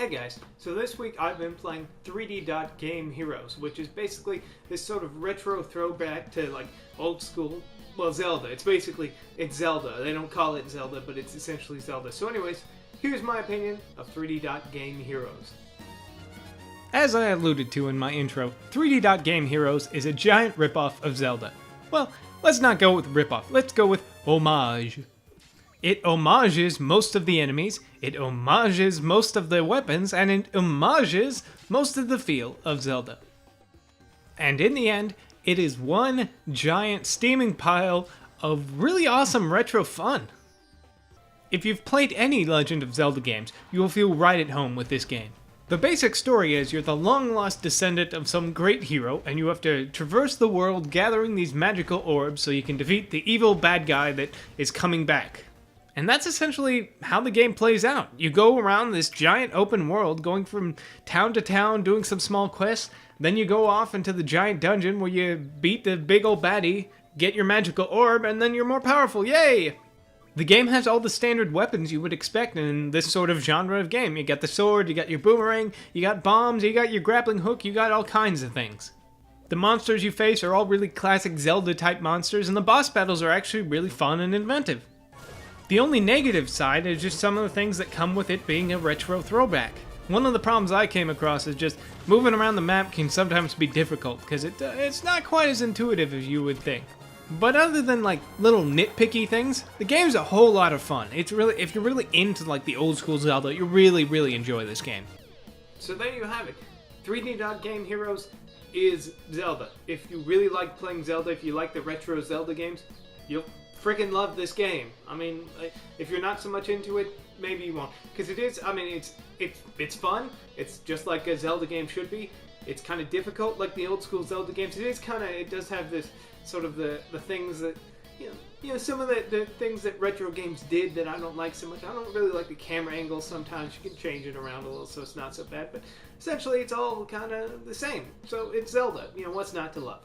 Hey guys, so this week I've been playing 3D Dot Game Heroes, which is basically this sort of retro throwback to like old school, well, Zelda. It's Zelda. They don't call it Zelda, but it's essentially Zelda. So anyways, here's my opinion of 3D Dot Game Heroes. As I alluded to in my intro, 3D Dot Game Heroes is a giant ripoff of Zelda. Well, let's not go with ripoff, let's go with homage. It homages most of the enemies, it homages most of the weapons, and it homages most of the feel of Zelda. And in the end, it is one giant steaming pile of really awesome retro fun. If you've played any Legend of Zelda games, you will feel right at home with this game. The basic story is you're the long-lost descendant of some great hero, and you have to traverse the world gathering these magical orbs so you can defeat the evil bad guy that is coming back. And that's essentially how the game plays out. You go around this giant open world, going from town to town, doing some small quests, then you go off into the giant dungeon where you beat the big old baddie, get your magical orb, and then you're more powerful, yay! The game has all the standard weapons you would expect in this sort of genre of game. You got the sword, you got your boomerang, you got bombs, you got your grappling hook, you got all kinds of things. The monsters you face are all really classic Zelda-type monsters, and the boss battles are actually really fun and inventive. The only negative side is just some of the things that come with it being a retro throwback. One of the problems I came across is just moving around the map can sometimes be difficult because it's not quite as intuitive as you would think. But other than like little nitpicky things, the game's a whole lot of fun. It's really, if you're really into like the old school Zelda, you really enjoy this game. So there you have it. 3D Dot Game Heroes is Zelda. If you really like playing Zelda, if you like the retro Zelda games, you'll freaking love this game. I mean, if you're not so much into it, maybe you won't. Because it is, I mean, it's fun. It's just like a Zelda game should be. It's kind of difficult like the old school Zelda games. It does have this sort of the things that, you know, some of the things that retro games did that I don't like so much. I don't really like the camera angles sometimes. You can change it around a little so it's not so bad. But essentially it's all kind of the same. So it's Zelda. You know, what's not to love?